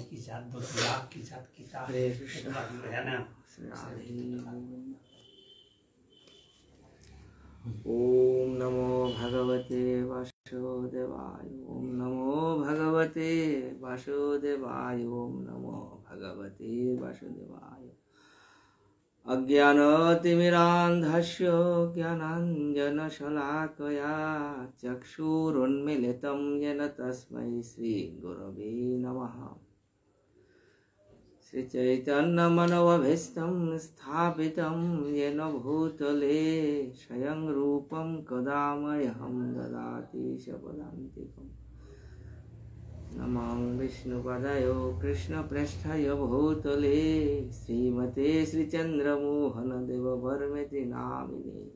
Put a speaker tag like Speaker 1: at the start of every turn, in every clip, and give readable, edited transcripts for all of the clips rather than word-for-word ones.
Speaker 1: की साथ 2 लाख की साथ की साथ है ना।
Speaker 2: ओम नमो भगवते वासुदेवाय। ओम नमो भगवते वासुदेवाय। ओम नमो भगवते वासुदेवाय। अज्ञानतिमिरान्धस्य ज्ञानाञ्जनशलाकया चक्षुरुन्मीलितं येन तस्मै श्रीगुरवे नमः। श्रीचैतन्यमनोभीष्टं स्थापितं येन भूतले स्वयं रूपं कदा मह्यं ददाति स्वपदान्तिकम्। नमो विष्णुपदाय कृष्णप्रेष्ठाय भूतले श्रीमते श्रीचन्द्रमोहनदेववर्मेति नामिने।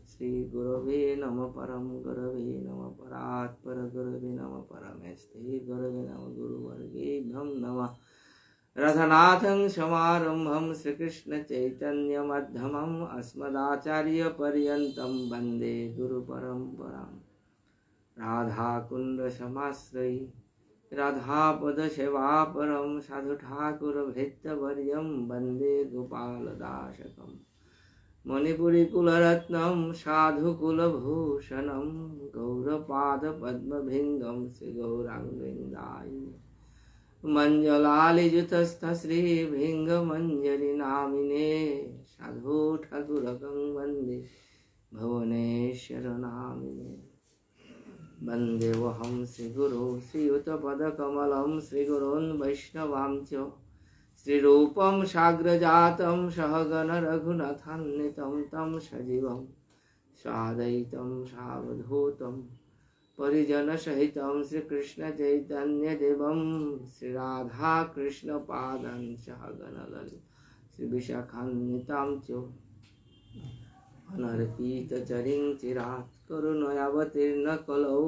Speaker 2: श्रीगुरवे नमः परम गुरवे नमः परात् परगुरवे नमः परमेष्ठे गुरवे नमः गुरुवर्गेभ्यो नमः। रथनाथं समारम्भं श्रीकृष्णचैतन्यमध्यमम् अस्मदाचार्यपर्यन्तं वन्दे गुरुपरम्पराम्। राधाकुण्डसमाश्रयी राधापदसेवापरं साधुठाकुरभृत्यवर्यं वन्दे गोपालदासकम्। मणिपुरीकुलरत्नं साधुकुलभूषणं गौरपादपद्मभृङ्गं श्रीगौराङ्गवृन्दायिने। मञ्जलालिजुतस्थ श्रीभृङ्गमञ्जरीनामिने साधुठाकुरकं वन्दे भुवनेश्वरनामिने। वन्देऽहं श्रीगुरो श्रीयुतपदकमलं श्रीगुरोन् वैष्णवांश्च श्रीरूपं साग्रजातं सहगण रघुनाथान्वितं तं सजीवं साद्वैतं सावधूतं परिजनसहितं श्रीकृष्णचैतन्यदेवं श्रीराधाकृष्णपादान् सहगण ललिता श्रीविशाखान्वितां च अनर्पितचरिं चिरात् करुणयावतीर्ण कलौ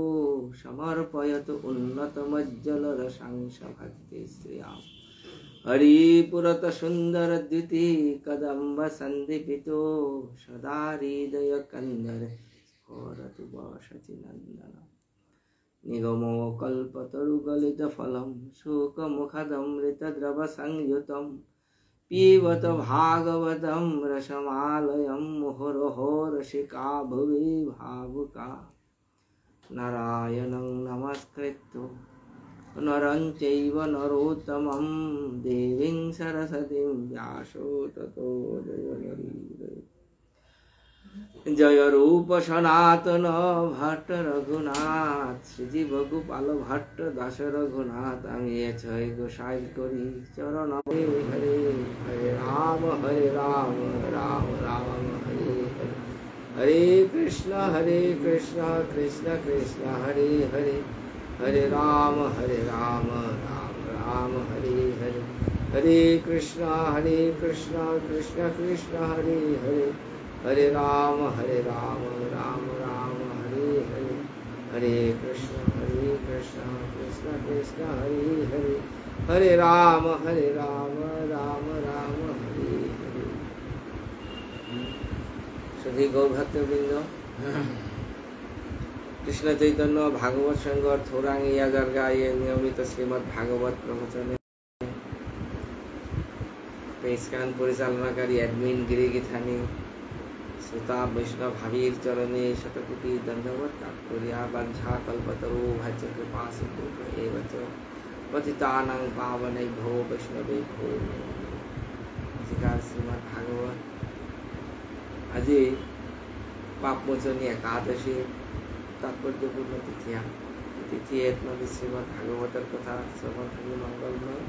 Speaker 2: समर्पयतु उन्नतमज्जलरसांश भक्तिश्रियां। हरिपुरत सुन्दरद्युति कदम्ब सन्दीपितो सदा हृदयकन्दरे स्फुरतु वसचिनन्दन। निगमो कल्पतरुगलितफलं शुकमुखदमृतद्रवसंयुतं पिबत भागवतं रसमालयं मुहुरहो रसिका भुवि भावुका। नारायणं नमस्कृत्य नरं चैव नरोत्तमं देवीं सरस्वतीं व्यासो ततो जयमुदीरये। जय रूप सनातन भट्ट रघुनाथ श्रीजीव गोपाल भट्ट दास रघुनाथ। आमी छय गोसाई करी चरण हरे हरे राम राम राम हरे हरे। हरे कृष्ण कृष्ण कृष्ण हरे हरे। हरे राम राम राम हरे हरे। हरे कृष्ण कृष्ण कृष्ण हरे हरे। हरे राम राम राम हरे हरे। हरे कृष्ण कृष्ण कृष्ण हरे हरे। हरे राम राम राम हरे हरे। सभी गौभक्तवृंद, कृष्ण चैतन्य भागवत संघ थोरांग यादरगा ये नियमित श्रीमद् भागवत प्रवचन पेशकान परिचालनाकारी एडमिन गिरिगिथानी श्रोता वैष्णव भावीर चरणे शतकोटि दंडवत प्राप्तोर्या वंशा कल्पतरो भाच्य कृपा सिंधु एव च पतितानां पावनेभ्यो वैष्णवेभ्यो नमः। श्रीमद् भागवत आज पापमोचनी एकादशी तात्पर्यपूर्ण तिथि मध्ये श्रीमद् भागवतर कथा श्रवण मंगलमय।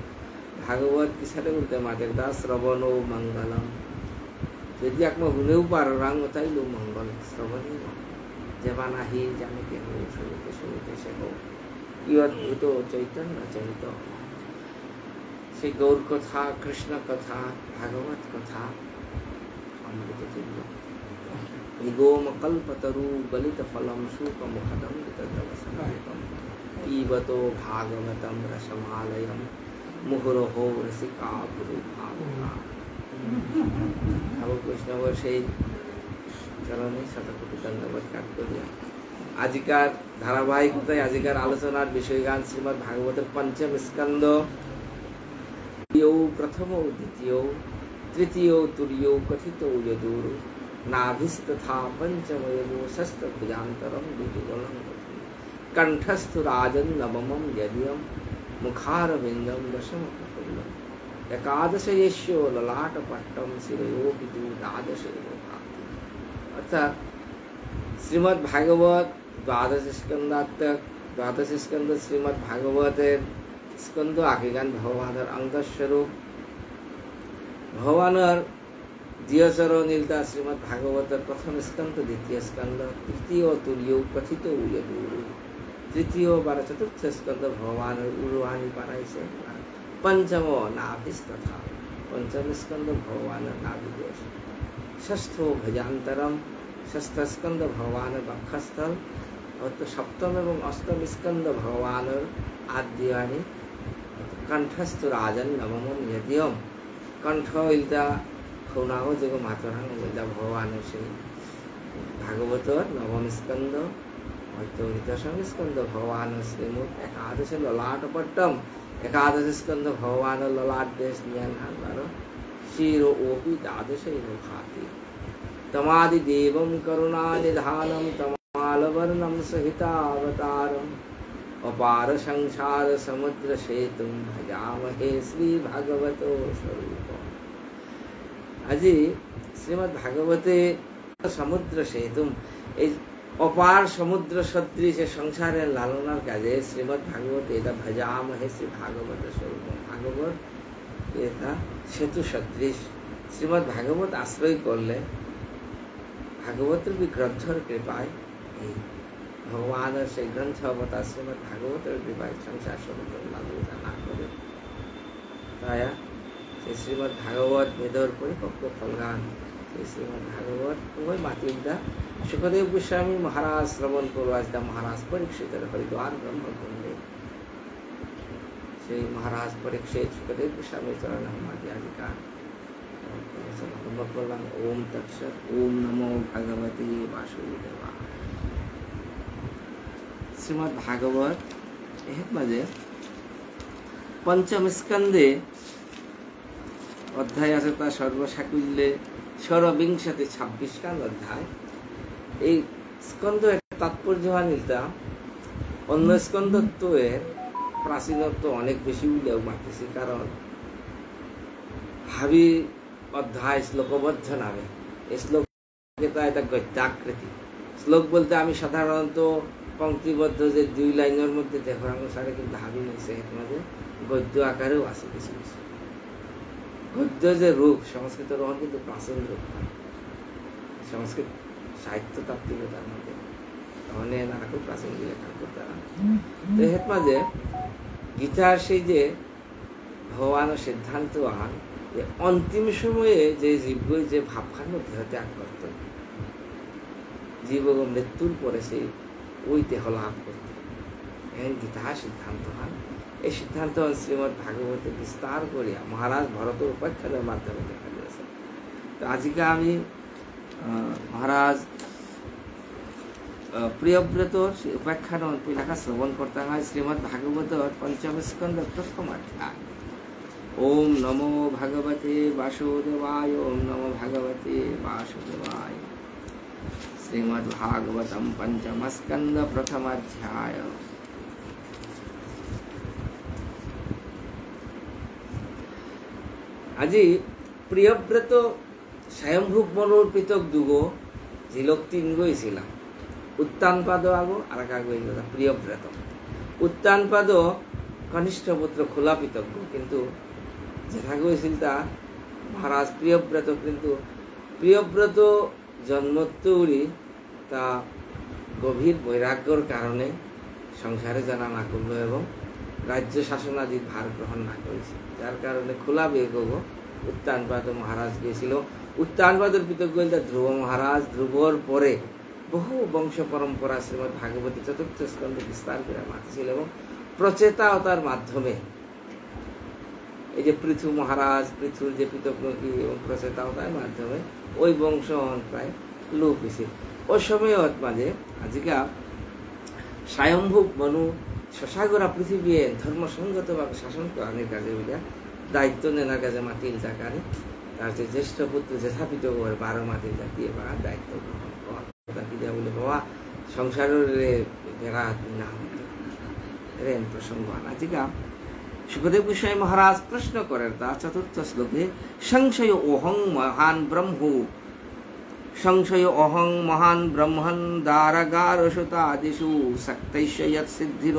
Speaker 2: भागवत किसाले बोलते माझ्या श्रवणो मंगलम। यदि आत्मा हुनेও পারো রাং তাইলো মঙ্গল শ্রবণী যেবা নাহি জানিতে হো শুনিতে শুনিতে সে হো। কি অদ্ভুত চৈতন্য চরিত সেই গৌর কথা কৃষ্ণ কথা ভাগবত কথা অমৃত তুল্য। निगोम कल्पतरु गलित फलम शुकमुखदं तद्रवसंयुतं पिबतो भागवतं रसमालयं मुहुरहो रसिका भुवि भावुका। ঠাকুর বৈষ্ণবের সেই চরণে শতকোটি দণ্ডবত কাট করিয়া আজিকার ধারাবাহিকতায় আজিকার আলোচনার বিষয়গান শ্রীমদ্ ভাগবতের পঞ্চম স্কন্ধ প্রথম দ্বিতীয় তৃতীয় তুর্য কথিত যদুর নাভিস্তথা পঞ্চময়ো ষষ্ঠভুজান্তরম দ্বিগুণং কণ্ঠস্থ রাজন নবমম যদিয়ম মুখারবিন্দম দশম প্রফুল্লম একাদশ यश्यो ललाट पट्टम शिरो विदु द्वादश अर्थात श्रीमद् भागवत द्वादश स्कंद श्रीमद् भागवतेर स्कंद आखिगान भगवानेर अंतस्वरूप भगवानेर दियचरण नीलता श्रीमद् भागवतेर प्रथम स्कंद द्वितीय स्कंद तृतीय तुर्य कथित उयदुर तृतीय बार चतुर्थ स्कंद भगवानेर उर्वाणी पारायছে पंचम नाभिस्तथा पंचम स्कंद भगवान नाभिदेश षष्ठो भजांतरम षष्ठ स्कंद भगवान वक्षस्थल और तो सप्तम एवं अष्टम स्कंद भगवान आद्यवाणी कंठस्थ राजन नवमम यदियम कंठ इल्ता खौनागो जगो मातरांग इल्ता भगवान से भागवत नवम स्कंद और तो दशम स्कंद भगवान श्रीमुख एकादश ललाट पट्टम एकादश स्कंद भगवान ललाट देश ज्ञान शिरो ओपी द्वादश खाती तमादि देवम करुणा निधानम तमालवर्णम सहितावतारम अपार संसार समुद्र सेतुम भजामहे श्री भागवतो स्वरूपम আজি श्रीमद् भागवते समुद्र सेतुम अपार समुद्र सदृश संसारे लालनार काजे श्रीमद् भागवत एता भजामहे श्री भागवत स्वरूप भागवत एता सेतु सदृश श्रीमद् भागवत आश्रय करले भागवतर ग्रंथर कृपाय भगवान से ग्रंथ अवतार श्रीमद् भागवतर कृपाय संसार समुद्र लालना ना करे ताया श्रीमद् भागवत वेदर परिपक्व फलगान श्रीमद् भागवत कोई मातृदा सुखदेव गोस्वामी महाराज श्रवण पूर्वाजदा महाराज परीक्षित हरिद्वार ब्रह्मकुंडे श्री महाराज परीक्षित सुखदेव गोस्वामी चरण हमादिका ओम तत्सत ओम नमो भगवते वासुदेवाय श्रीमद् भागवत एक मजे पंचम स्कंदे अध्याय আছে তা সর্বসাকুল্যে ষড়বিংশতি 26 কাল অধ্যায় এই স্কন্ধ একটা তাৎপর্যবান নিতা অন্য স্কন্ধত্বের প্রাচীনত্ব অনেক বেশি উল্লেখ মারতেছি কারণ হাবি অধ্যায় শ্লোকবদ্ধ নামে এই শ্লোক এটা গদ্যাকৃতি শ্লোক বলতে আমি সাধারণত पंक्तिबद्ध যে দুই লাইনের মধ্যে দেখার অনুসারে কিন্তু হাবি নিছে এর মধ্যে গদ্য আকারেও আছে কিছু কিছু গদ্য যে রূপ সংস্কৃত রহন কিন্তু প্রাচীন রূপ সংস্কৃত সাহিত্য তাত্ত্বিকতার মধ্যে তাহলে নানা খুব প্রাচীন লেখা করতাম তো এর মাঝে গীতার সেই যে ভগবানের সিদ্ধান্ত আন যে অন্তিম সময়ে যে জীব যে ভাবখান মধ্যে ত্যাগ করত জীব মৃত্যুর পরে সেই ওই দেহ লাভ করত এখন গীতা সিদ্ধান্ত হন এই সিদ্ধান্ত শ্রীমদ্ ভাগবতে বিস্তার করিয়া মহারাজ ভরতের উপাখ্যানের মাধ্যমে দেখা দিয়েছে তো আজকে আমি মহারাজ প্রিয়ব্রতর উপাখ্যান লেখা শ্রবণ করতে হয় শ্রীমদ্ ভাগবতের পঞ্চম স্কন্ধ প্রথম অধ্যায় ओम नमो भगवते वासुदेवाय ओम नमो भगवते वासुदेवाय श्रीमद् भागवतम पंचम स्कंद प्रथम अध्याय আজি প্রিয়ব্রত স্বয়ংভূক মনোর পৃথক দুগো ঝিলক তিন গইছিলাম উত্তানপাদ আগো আর এক গইছিলাম প্রিয়ব্রত উত্তানপাদ কনিষ্ঠ পুত্র খোলা পিতজ্ঞ কিন্তু যেটা গইছিল তা মহারাজ প্রিয়ব্রত কিন্তু প্রিয়ব্রত জন্মত্বরি তা গভীর বৈরাগ্যর কারণে সংসারে জানা না করল এবং রাজ্য শাসনাদির ভার গ্রহণ না করেছে যার কারণে খোলা বেগ উত্তানপাদ মহারাজ গিয়েছিল উত্তানপাদের পিতজ্ঞ ধ্রুব মহারাজ ধ্রুবর পরে বহু বংশ পরম্পরা শ্রীমদ্ ভাগবতী চতুর্থ স্কন্ধ বিস্তার করে মাতিছিল এবং প্রচেতা অতার মাধ্যমে এই যে পৃথু মহারাজ পৃথুর যে পিতজ্ঞী এবং প্রচেতাওতার মাধ্যমে ওই বংশ প্রায় লোপ হয়েছে ওই সময় মাঝে আজিকা স্বয়ম্ভূ মনু শশাগরা পৃথিবী ধর্মসঙ্গতভাবে শাসন করানোর কাজে বলে দায়িত্ব নেনার কাজে মাতিল জাকারে তার যে জ্যেষ্ঠ পুত্র যে স্থাপিত করে 12 মাতিল জাতীয় বা দায়িত্ব গ্রহণ করা কি দেওয়া বলে বাবা সংসারের বেড়া না রেন প্রসঙ্গ আনাজিকা সুখদেব গোস্বামী মহারাজ প্রশ্ন করেন তা চতুর্থ শ্লোকে সংশয় অহং মহান ব্রহ্ম সংশয় অহং মহান ব্রহ্মণ দ্বারগারসুতাদিষু শক্তৈশ্চ যৎ সিদ্ধির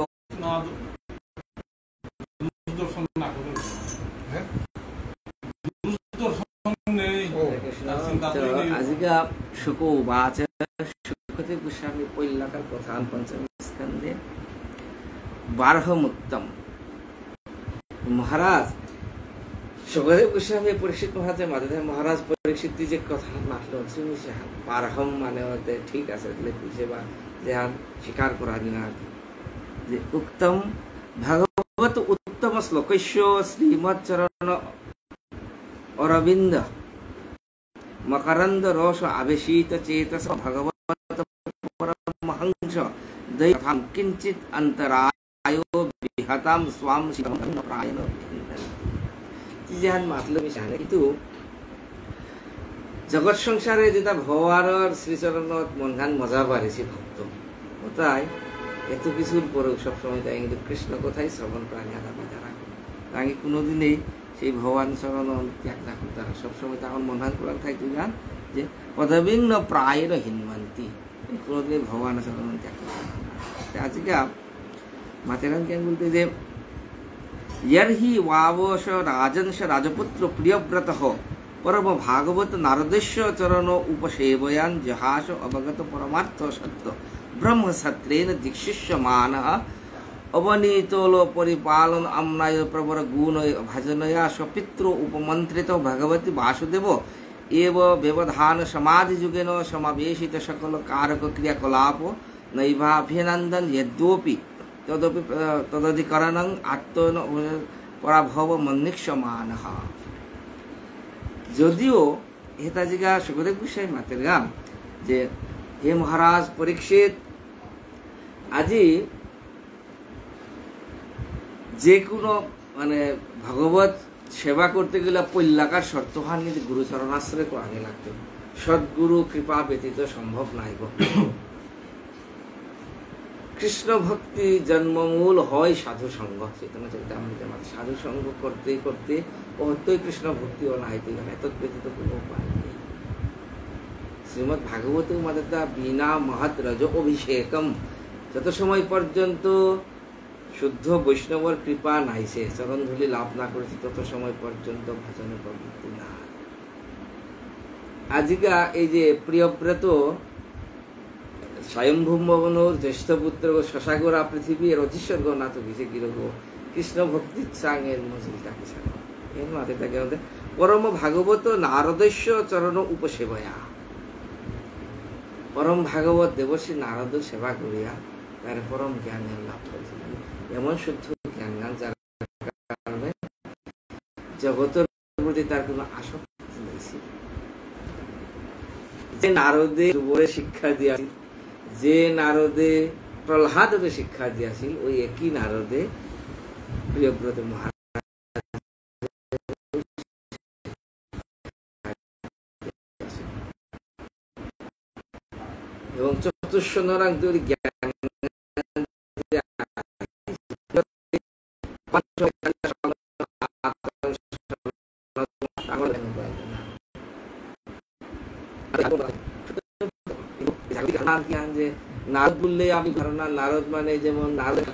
Speaker 2: আজিকা শুক উবাচ সুখদেব গোস্বামী পৈলাকার প্রধান পঞ্চম স্কন্ধে 12 মহারাজ সুখদেব গোস্বামী পরীক্ষিত মহারাজের মাঝে মহারাজ পরীক্ষিত যে কথা মাতল বারহম মানে ঠিক আছে পিছিয়ে বা যেহান স্বীকার করা দিনা যে উত্তম ভাগবত উত্তম শ্লোকস্য শ্রীমৎচরণ অরবিন্দ মকরন্দ রস আবেশিত চেতস ভগবত পরমহংস দৈথাম কিঞ্চিত অন্তরায় বিহতাম স্বাম শিবম প্রায়ণ যেহান মাতল মিশানে কিন্তু জগৎ সংসারে যেটা ভগবানের শ্রীচরণত মনখান মজা পারেছে ভক্ত তাই এত কিছুর পরেও সবসময় তাই কিন্তু কৃষ্ণ কথাই শ্রবণ প্রাণী আদা বাজা রাখে আগে কোনোদিনেই সেই ভগবান চরণ ত্যাগ না করতে তারা সবসময় তখন মনখান কোরআন থাকতে যান যে পদবিঘ্ন প্রায়ের হিনমান্তি কোনোদিনই ভগবান চরণ ত্যাগ করতে আজকে মাতেরান কেন বলতে যে यर्हि वावश राजंश राजपुत्र प्रियव्रत परम भागवत नारदेश्य चरण उपसेवयान जहास अवगत परमार्थ सत्य ब्रह्म सत्रेन दीक्षिष्यमान अवनीतोल परिपालन अम्नाय प्रवर गुण भजनया स्वपितृ उपमंत्रित भगवती वासुदेव एव व्यवधान समाधि युगेन समावेशित सकल कारक क्रियाकलाप नैवाभिनंदन यद्योपि तदधिकरणं आत्मन पराभव मन्निक्षमान যদিও হেতাজিকা সুখদেব গোস্বামী মাতের গান যে হে মহারাজ পরীক্ষিত আজি যে কোনো মানে ভগবত সেবা করতে গেলে পৈলাকার শর্তহান কিন্তু গুরুচরণাশ্রয় আগে লাগতো সদ্গুরু কৃপা ব্যতীত সম্ভব নাই কৃষ্ণ ভক্তি জন্মমূল হয় সাধু সঙ্গ চেতনা চরিতামৃতের মাঝে সাধু সঙ্গ করতে করতে অত্যই কৃষ্ণ ভক্তি ও নাইতে এত ব্যতীত কোনো উপায় নেই শ্রীমৎ ভাগবতের মাঝে তা বিনা মহৎ রজ অভিষেকম যত সময় পর্যন্ত শুদ্ধ বৈষ্ণবর কৃপা নাইছে চরণধূলি লাভ না করেছে তত সময় পর্যন্ত ভজনের প্রবৃত্তি না আজিকা এই যে প্রিয়ব্রত স্বয়ংভূমনোর জ্যেষ্ঠ পুত্র শশাগরা পৃথিবী এর অধীশ্বর্গ না তো কিছু কিরক কৃষ্ণ ভক্তির চাঙের মজিল তাকে ছাড়া এর মাঝে তাকে পরম ভাগবত নারদেশ্য চরণ উপসেবয়া পরম ভাগবত দেবশ্রী নারদ সেবা করিয়া তার পরম জ্ঞান লাভ করেছিলেন এমন শুদ্ধ জ্ঞান যার কারণে জগতের প্রতি তার কোনো আসক্তি নেই যে নারদে যুবরে শিক্ষা দিয়া যে নারদে প্রহ্লাদকে শিক্ষা দিয়াছিল ওই একই নারদে প্রিয়ব্রত মহারাজ এবং চতুর্শ নরাঙ্গের জ্ঞান যে নারদ বললে আমি ধারণা নারদ মানে যেমন নারদ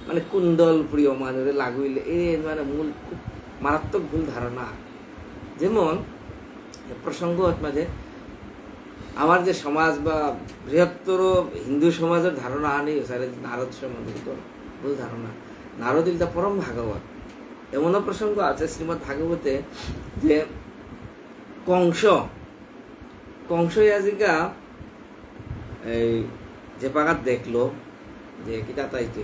Speaker 2: মানে কুণ্ডল প্রিয় মানুষ লাগুইলে এর মানে মূল খুব মারাত্মক ভুল ধারণা যেমন প্রসঙ্গ মাঝে আমার যে সমাজ বা বৃহত্তর হিন্দু সমাজের ধারণা আনি নারদ সম্বন্ধে ভুল ধারণা নারদ ইলতা পরম ভাগবত এমনও প্রসঙ্গ আছে শ্রীমৎ ভাগবতে যে কংস আজিকা এই যে পাকাত দেখলো যে কিতা তাইতে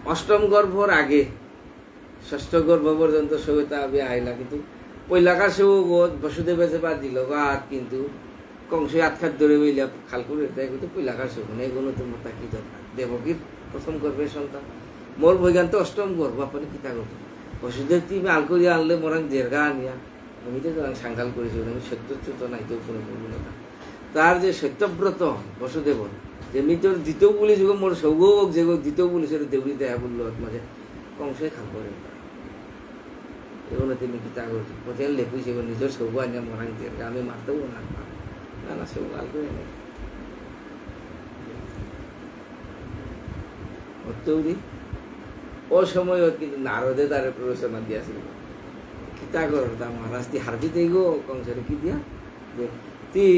Speaker 2: অষ্টম গর্ভর আগে ষষ্ঠ গর্ভ পর্যন্ত সবিতা আইলা কিন্তু পৈলাকার সেও বসুদেবে যে দিল গাত কিন্তু কংসে আটখাত ধরে বইলে খাল করে তাই কিন্তু পৈলাকার শোভন এগুলো তো মোটা কি দরকার দেবকীর প্রথম গর্ভের সন্তান মোর বৈজ্ঞান তো অষ্টম গর্ভ আপনি কিতা করতো বসুদেব তুমি আল করিয়া আনলে মোরাং জেরগা আনিয়া আমি তো সাংঘাল করেছি আমি সত্যচ্যুত নাই তো কোনো বলবো না তার যে সত্যব্রত বসুদেব যে আমি তোর দ্বিতীয় পুলিশ মোর সৌগক যে দ্বিতীয় পুলিশের দেউরি দেয়া বললো মাঝে কংসে খাল করে এগুলো তুমি কিতা করছো হোটেল লেপুই সেগুলো নিজের সৌগ আনিয়া মোরাং জেরগা আমি মারতেও না না সৌগ আল করে নেই তৈরি ও সময় কিন্তু নারদে তারে প্ররোচনা দিয়েছিল কিতা কর তা মহারাজ তুই হারবি দেই গো কংসের কি দিয়া তুই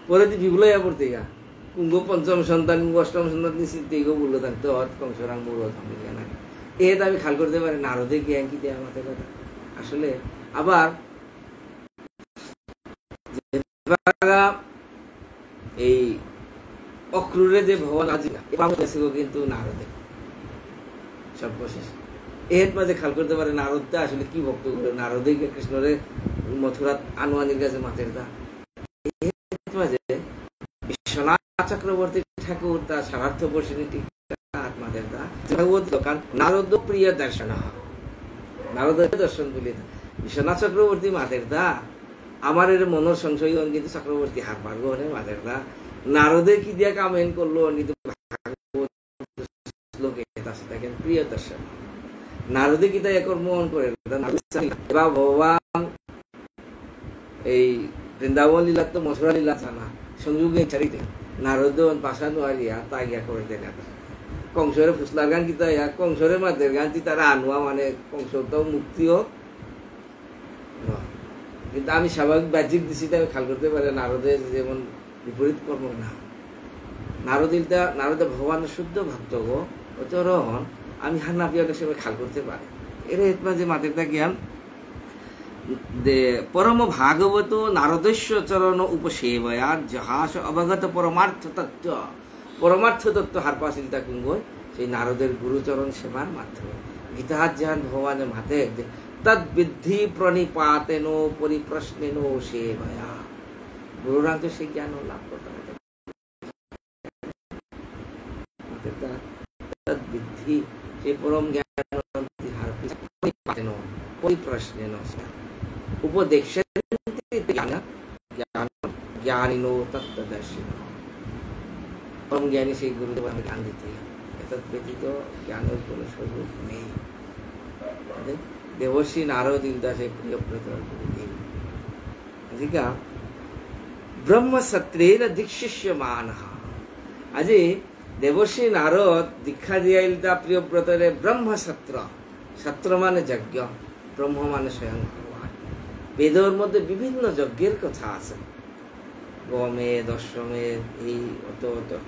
Speaker 2: পরে তুই বিবলয়া পড়তে গা কুঙ্গ পঞ্চম সন্তান অষ্টম সন্তান চিনতে গো বললো থাকতো কংসরাং বড় থামিয়া না এত আমি খাল করতে পারি নারদে জ্ঞান কি দেয় আমাদের কথা আসলে আবার এই অক্রুরে যে ভগবান কিন্তু নারদে সর্বশেষ এর মাঝে খাল করতে পারে নারদটা আসলে কি ভক্ত করে নারদে কৃষ্ণরে মথুরা আনুয়ানির কাছে মাথের দা মাঝে বিশ্বনাথ চক্রবর্তী ঠাকুর তার স্বার্থ বর্ষিনী মাথের দা দোকান নারদ প্রিয় দর্শন নারদের দর্শন বলি বিশ্বনাথ চক্রবর্তী মাথের দা আমার এর মনের সংশয় কিন্তু চক্রবর্তী হার পারবো মাথের দা নারদে কি দিয়া কামেন করলো কিন্তু প্রিয় দর্শন নারদে কি তাই একর মন করে ভগবান এই বৃন্দাবন লীলা তো মথুরা লীলা জানা সংযোগে ছাড়িতে নারদ পাশা নোয়ারিয়া তাই গিয়া করে দেখা কংসরে ফুসলার গান কি তাই কংসরে মাদের গান কি তারা আনোয়া মানে কংস তো মুক্তি হোক কিন্তু আমি স্বাভাবিক বাহ্যিক দিছি আমি খাল করতে পারে নারদের যেমন বিপরীত কর্ম না নারদে ভগবানের শুদ্ধ ভক্ত গো অত রহন আমি হান্না পিয়ার সময় খাল করতে পারি এর যে মাতেরটা জ্ঞান পরম ভাগবত নারদস্য চরণ উপসেবয়া জাহাস অবগত পরমার্থ তত্ত্ব হারপাশিলতা কুঙ্গ সেই নারদের গুরুচরণ সেবার মাধ্যমে গীতাহার যান ভগবানের মাতে তদ্বিদ্ধি প্রণিপাতেন পরিপ্রশ্নেন সেবয়া গুরুরাং তো সেই জ্ঞান লাভ করতে হবে তদ্বিদ্ধি সেই পরম জ্ঞান পরিপ্রশ্নেন উপদেশ জ্ঞানিনো তত্ত্বদর্শী পরম জ্ঞানী সেই গুরুদেব আমি জ্ঞান দিতে এতৎ ব্যতীত জ্ঞানের কোনো স্বরূপ নেই দেবশ্রী নারদ ইন্দাসে প্রিয়ব্রত গুরুদেব আজিকা ব্রহ্মসত্রের দীক্ষিষ্যমান আজি দেবশ্রী নারদ দীক্ষা দিয়াইলতা প্রিয়ব্রতরে ব্রহ্মসত্র সত্র মানে যজ্ঞ ব্রহ্ম মানে স্বয়ং ভগবান বেদর মধ্যে বিভিন্ন যজ্ঞের কথা আছে গমে দশমে এই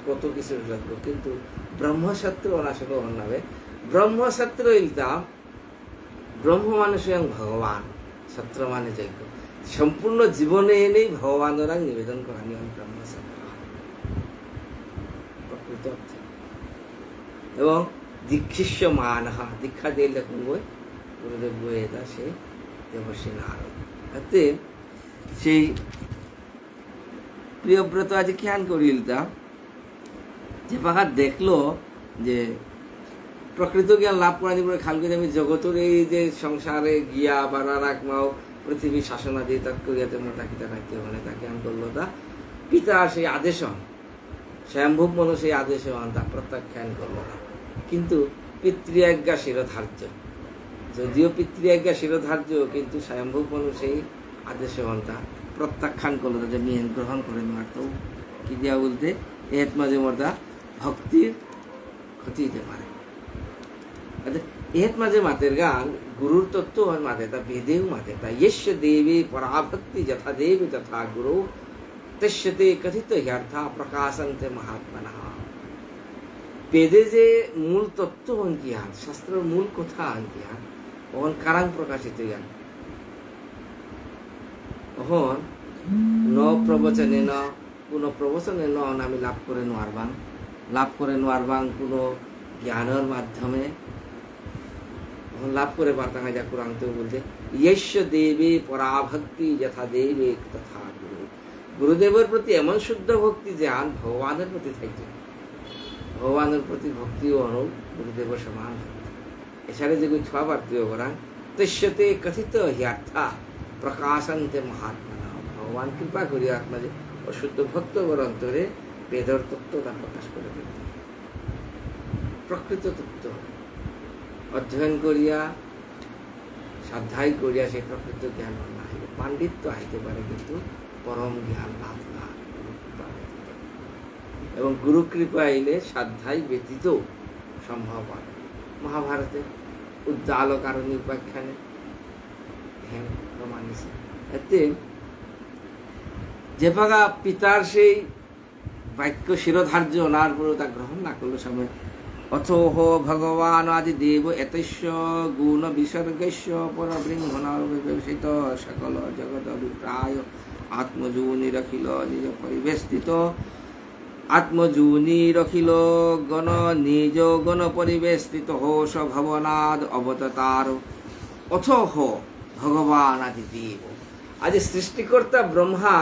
Speaker 2: কত কিছুর যজ্ঞ কিন্তু ব্রহ্মসত্র আসলে অন্যাবে ব্রহ্মসত্র ইলতাম ব্রহ্ম মানে স্বয়ং ভগবান সত্র মানে যজ্ঞ সম্পূর্ণ জীবনে এনেই ভগবানের নিবেদন করা নিয়ম ব্রহ্মসত্র প্রকৃত এবং দীক্ষিষ্য মান দীক্ষা দিয়ে লেখুন বই গুরুদেব বই এটা সে দেবশ্রী নারদ তাতে সেই প্রিয়ব্রত আজ জ্ঞান করিলতা যে পাখা দেখলো যে প্রকৃত জ্ঞান লাভ করা দিয়ে খাল করে আমি জগতের এই যে সংসারে গিয়া বাড়া রাখমাও পৃথিবী শাসনাদি তার করিয়াতে মোটা কিতা রাখতে মানে তা জ্ঞান করলো তা পিতা সেই আদেশ স্বয়ম্ভূব মনো সেই আদেশ তা প্রত্যাখ্যান করলো না কিন্তু পিতৃআজ্ঞা শিরোধার্য যদিও পিতৃআজ্ঞা শিরোধার্য কিন্তু স্বয়ম্ভূব মনো সেই আদেশ তা প্রত্যাখ্যান করলো যে নিয়ন গ্রহণ করেন মারত কি দিয়া বলতে এর মাঝে মর্দা ভক্তির ক্ষতি হতে পারে এর মাঝে মাতের গান গুরুর তত্ত্ব মাতে তা বেদেও মাতে তা यस्य देवे पराभक्ति यथा देवी तथा गुरु तस्यते कथित ह्यर्था प्रकाशन्ते महात्मनः বেদে যে মূল তত্ত্ব জ্ঞান শাস্ত্রের মূল কথা জ্ঞান ওহন কারাং প্রকাশিত জ্ঞান ওহন ন প্রবচনে ন কোনো প্রবচনে ন আমি লাভ করে নোয়ারবাং কোনো জ্ঞানের মাধ্যমে লাভ করে পারতাম যা কোরআন তো বলতে यस्य देवे पराभक्ति यथा देवे तथा गुरु গুরুদেবের প্রতি এমন শুদ্ধ ভক্তি যে আন ভগবানের প্রতি থাকছে, ভগবানের প্রতি ভক্তিও অনু গুরুদেবের সমান। এছাড়া যে ছুয়া পার্থিব করান তস্যতে কথিত হিয়ার্থা প্রকাশন্তে মহাত্মা। ভগবান কৃপা করি আত্মা যে অশুদ্ধ ভক্তবর অন্তরে বেদর তত্ত্বটা প্রকাশ করে দেন। প্রকৃত তত্ত্ব অধ্যয়ন করিয়া সাধ্যাই করিয়া সেই প্রকৃত জ্ঞান না হইলে পাণ্ডিত্য আইতে পারে, কিন্তু পরম জ্ঞান লাভ না। এবং গুরু কৃপা আইলে সাধ্যাই ব্যতীত সম্ভব হয়। মহাভারতে উদ্দালকারণী উপাখ্যানে হ্যাঁ প্রমাণ আছে। এতে যে পাগা পিতার সেই বাক্য শিরোধার্য ওনার পুরো তা গ্রহণ না করলো সময় অথোহ ভগবান আদি দেব এতস্য গুণ বিসর্গস্য পরবৃংহণবিবেশিত সকল জগৎ অভিপ্রায় আত্মজূনি রখিল নিজ পরিবেষ্টিত আত্মজূনি রখিল গণ নিজ গণ পরিবেষ্টিত হোস ভবনাদ অবতার অথোহ ভগবান আদি দেব। আজ সৃষ্টিকর্তা ব্রহ্মা,